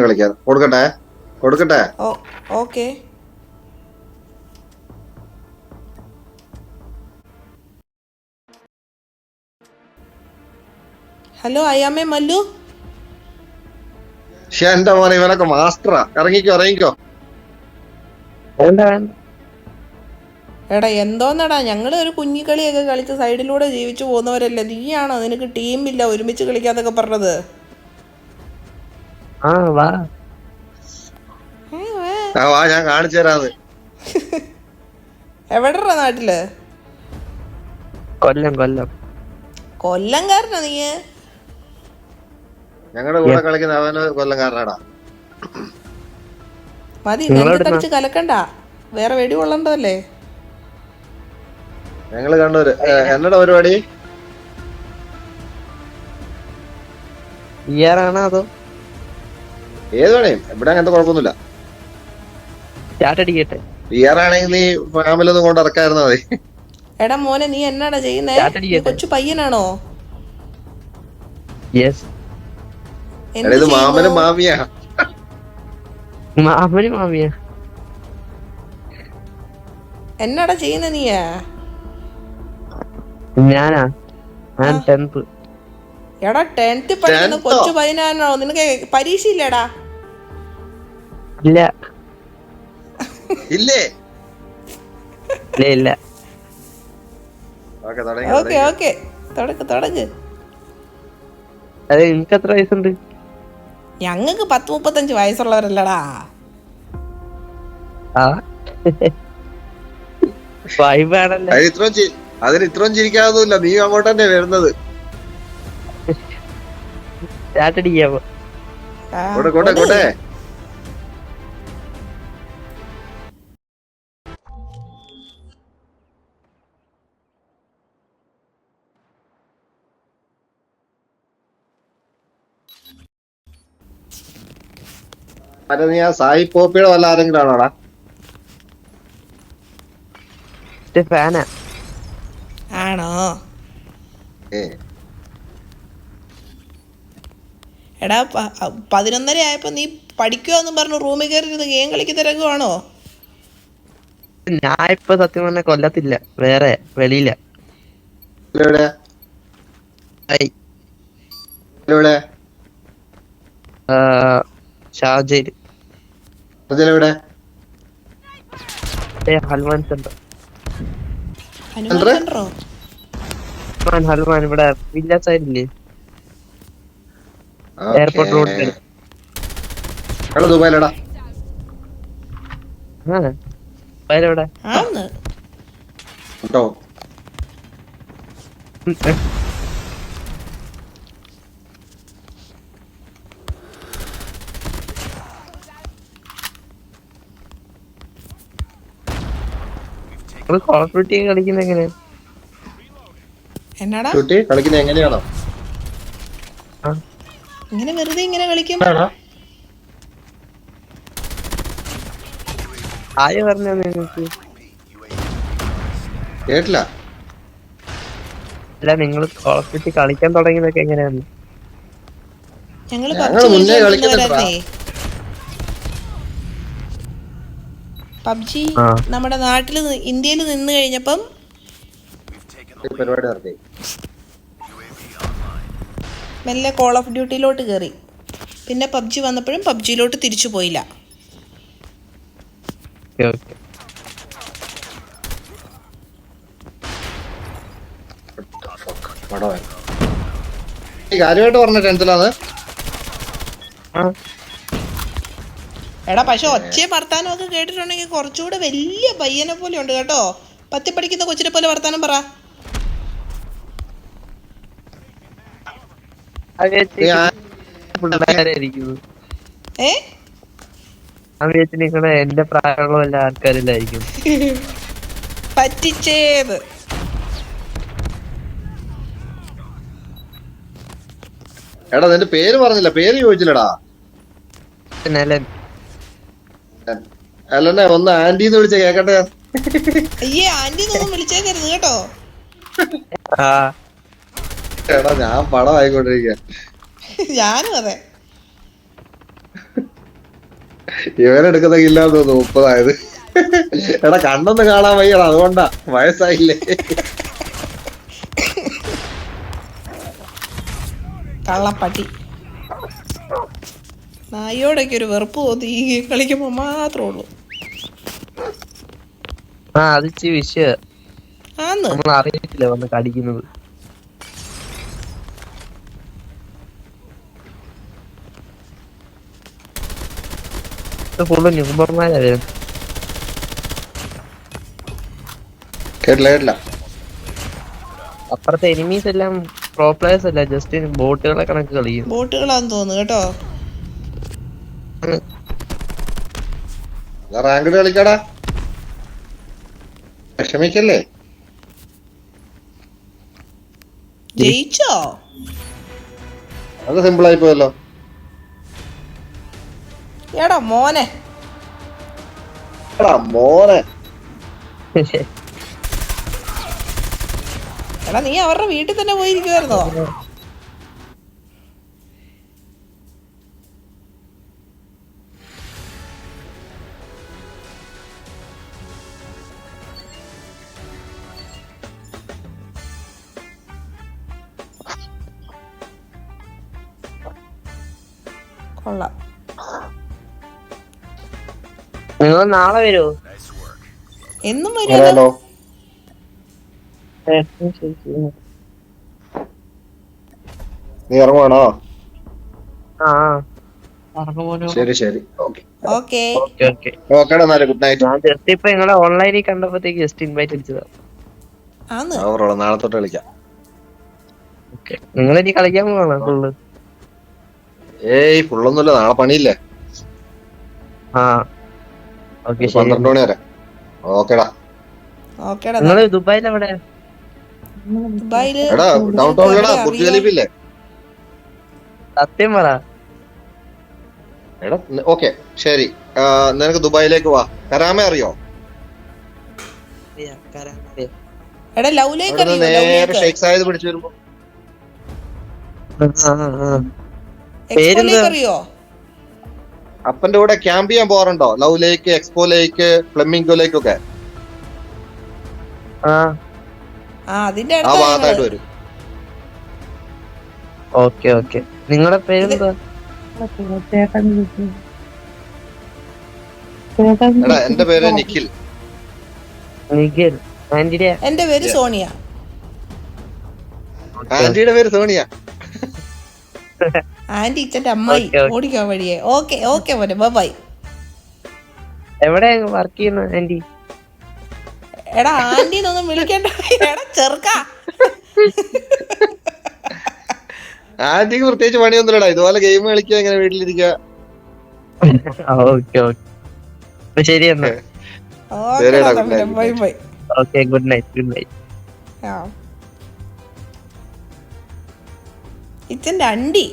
കളിക്കാൻ. കൊടുക്കട്ടെ കൊടുക്കട്ടെ. ഓക്കെ. ഹലോ അയ്യാമ്മേ മല്ലു. പക്ഷെ എന്റെ മോനെ ഇവനൊക്കെ മാസ്റ്ററാ. ഇറങ്ങിക്കോ ഇറങ്ങിക്കോ. എടാ എന്തോന്നടാ, ഞങ്ങൾ ഒരു കുഞ്ഞിക്കളിയൊക്കെ കളിച്ച് സൈഡിലൂടെ ജീവിച്ചു പോകുന്നവരല്ലേ. നീയാണോ നിനക്ക് ടീമില്ല ഒരുമിച്ച് കളിക്കാന്നൊക്കെ പറഞ്ഞത്? വാ ഞാൻ കാണിച്ചു തരാന്ന്. എവിടെടാ നാട്ടില്? കൊല്ലം കൊല്ലം. കൊല്ലംകാരനാ നീ? ഞങ്ങളുടെ കൂടെ കളിക്കുന്ന അവന് കൊല്ലംകാരനാടാ. മതി നെഞ്ചത്തടിച്ച് കലക്കണ്ട, വേറെ വെടി കൊള്ളണ്ടല്ലേ. ഞങ്ങള് കണ്ണൂര്. എന്നടാ പരിപാടി? ഇയാറാണോ അതോ ഏത് വേണേയും ഇവിടെ അങ്ങനത്തെ കുഴപ്പമൊന്നുമില്ല. ചാട്ടടിക്കട്ടെ? ഇയറാണെങ്കിൽ നീ ഫാമിലൊന്നും കൊണ്ട് ഇറക്കായിരുന്നാ മതി. എടാ മോനെ നീ എന്നാടാ ചെയ്യുന്നേ? കൊച്ചു പയ്യനാണോ? ഇത് മാമനും മാമിയാ. മാമനും മാമിയാ. എന്നാടാ ചെയ്യുന്ന നീയാ? ഞാനാ ഞാൻ 10th. എടാ 10th പഠിക്കുന്ന കൊച്ചു പയ്യനാണോ? നിനക്ക് പരീക്ഷ ഇല്ലേടാ? ഇല്ല ഇല്ലേ? ഇല്ല. ഓക്കെ ഓക്കെ തുടങ്ങ്. അതെ, നിനക്ക് എത്ര വയസ്സുണ്ട്? ഞങ്ങക്ക് 10-35 വയസ്സുള്ളവരല്ലടാ. അതിന് ഇത്രയും ചിരിക്കാതൊന്നുമില്ല. നീ അങ്ങോട്ട് തന്നെ വരുന്നത്. ചാട്ടടിക്കാമോ? കോട്ടെ മറ്റേ നീ ആ സായി പോപ്പിയുടെ വല്ല ആരെങ്കിലും ആണോടാ? ഫാനാ. ആണോ? എടാ 11:30 ആയപ്പോ നീ പഠിക്കുവോന്നും പറഞ്ഞു റൂമിൽ കയറി ഗെയിം കളിക്ക് തിരക്കുവാണോ? ഞാൻ ഇപ്പൊ സത്യം പറഞ്ഞ കൊല്ലത്തില്ല, വേറെ വെളിയില. ഷാർജയില്. ഹൽമാൻ സെന്റർ. ഹൽമാൻ ഇവിടെ വില്ല സൈഡില്ലേ, എയർപോർട്ട് റോഡിൽ. ദുബായിലടാ. ദുബായിലെവിടെ? കോൾ ഓഫ് ഡ്യൂട്ടി കളിക്കുന്ന എങ്ങനെയാ? എന്നാടാ കളിക്കുന്ന എങ്ങനെയാണോ? ഇങ്ങനെ വെറുതെ ഇങ്ങനെ കളിക്കും. ആര് പറഞ്ഞാ നിങ്ങക്ക്? കേട്ടില്ല. അല്ല, നിങ്ങൾ കോൾ ഓഫ് ഡ്യൂട്ടി കളിക്കാൻ തുടങ്ങിയതൊക്കെ എങ്ങനെയാണ്? ഞങ്ങള് മുന്നേ കളിക്കുന്നവരായിരുന്നേ. പബ്ജി നമ്മുടെ നാട്ടില് ഇന്ത്യയിൽ നിന്ന് കഴിഞ്ഞപ്പം പരിപാടി നടത്തി മെല്ലെ കോൾ ഓഫ് ഡ്യൂട്ടിയിലോട്ട് കയറി. പിന്നെ പബ്ജി വന്നപ്പോഴും പബ്ജിയിലോട്ട് തിരിച്ചു പോയില്ല. കാര്യമായിട്ട് പറഞ്ഞ ടെൻത്തിലാണ്. എടാ പക്ഷെ ഒച്ചയും വർത്താനം ഒക്കെ കേട്ടിട്ടുണ്ടെങ്കിൽ കുറച്ചുകൂടെ വലിയ പയ്യനെ പോലെ ഉണ്ട് കേട്ടോ. 10 പഠിക്കുന്ന കൊച്ചിനെ പോലെ വർത്താനം പറ. എന്റെ പ്രായമുള്ള എല്ലാ ആൾക്കാരിലായിരിക്കും പറ്റിച്ചേത്. എടാ നിന്റെ പേര് പറഞ്ഞില്ല, പേര് ചോദിച്ചില്ലടാ. അല്ലെന്നെ ഒന്ന് ആന്റിന്ന് വിളിച്ച കേക്കട്ടെ. അയ്യേ ആന്റിന്നൊന്നും വിളിച്ചേക്കരുത് കേട്ടോ. എടാ ഞാൻ പടം ആയിക്കൊണ്ടിരിക്കുക. ഞാനും അതെ. ഇവരെടുക്കുന്ന കില്ലാന്ന് തോന്നുന്നു 30. എടാ കണ്ണൊന്ന് കാണാൻ വയ്യടാ, അതുകൊണ്ടാ, വയസ്സായില്ലേ. കള്ളപ്പട്ടി. നായോടൊക്കെ ഒരു വെറുപ്പ് തോന്നി ഈ ഗെയിം കളിക്കുമ്പോ മാത്രമേ ഉള്ളൂ. അത് ഇച്ചിരി വിഷയം. ആന്ന് നമ്മൾ അറിയത്തില്ല വന്ന് കടിക്കുന്നത്. ഫുള്ള് ന്യൂബർമാരാ വരുന്നത്. കേട്ടില്ല. അപ്പുറത്തെ എനിമീസ് എല്ലാം പ്രോ പ്ലേയേഴ്സ് അല്ല, ജസ്റ്റ് ബോട്ടുകളെ കണക്ക് കളിക്കും. ബോട്ടുകളാന്ന് തോന്നുന്നു കേട്ടോ. റാങ്കഡ് കളിക്കടാ, വിഷമിക്കല്ലേ. ജയിച്ചോ? അത് സിമ്പിൾ ആയി പോയല്ലോ. എടാ മോനെ, എടാ നീ അവരുടെ വീട്ടിൽ തന്നെ പോയിരിക്കുവായിരുന്നോ? കൊള്ളാം. നിങ്ങൾ നാളെ വരുമോ? എന്നും വരുമല്ലോ. നീ ഇറങ്ങുവാണോ? ശരി. ഓക്കെ ഓക്കേടാ, എന്നാലും ഗുഡ് നൈറ്റ്. ഞാൻ ജസ്റ്റ് ഇപ്പൊ നിങ്ങളെ ഓൺലൈനിൽ കണ്ടപ്പോഴത്തേക്ക് ജസ്റ്റ് ഇൻവൈറ്റ് അടിച്ചതാ. നാളെ തൊട്ട് കളിക്കാം. നിങ്ങൾ ഇനി കളിക്കാൻ പോകണോ ഫുള്ള്? ഏയ് ഫുള്ളൊന്നുമില്ല, നാളെ പണിയില്ലേ. 12 മണി വരെ. ഓക്കേടാ. നിങ്ങള് ദുബായിൽ എവിടെ? എടാ ഡൗൺ ടൗണിലടാ, ബുർജ് ഖലീഫില്ലേ? സത്യം പറ. എടാ ഓക്കെ ശരി, നിനക്ക് ദുബായിലേക്ക് വാ. കരാമ അറിയോ? നേരെ ഷെയ്ഖ് സായിദ് പിടിച്ചു വരുമ്പോ അറിയോ? അപ്പന്റെ കൂടെ ക്യാമ്പ് ചെയ്യാൻ പോകാറുണ്ടോ? ലവ് ലേക്ക്, എക്സ്പോ ലേക്ക്, ഫ്ലെമിംഗോ ലേക്ക് ഒക്കെ ആ ഭാഗത്തായിട്ട് വരും. ഓക്കെ. നിങ്ങളുടെ പേരെന്താ? എടാ എന്റെ പേര് നിഖിൽ. എന്റെ പേര് സോണിയ. ആന്റിയുടെ പേര് സോണിയ. ആന്റി ഇച്ചന്റെ അമ്മായി. ഓടിക്കാൻ വഴിയേ. ഓക്കെ മോനെ, ബൈ. എവിടെ വർക്ക് ചെയ്യുന്ന ആന്റി? എടാ ആന്റിന്നൊന്നും വിളിക്കണ്ട. എടാ ചെറുക്കാ, ആന്റിക്ക് പ്രത്യേകിച്ച് പണിയൊന്നുമില്ലടാ, ഇതുപോലെ ഗെയിം കളിക്കുക, ഇങ്ങനെ വീട്ടിലിരിക്കുക. ശരി എന്നാ. ബൈ. Okay, good night. ഇച്ചന്റെ അണ്ടി.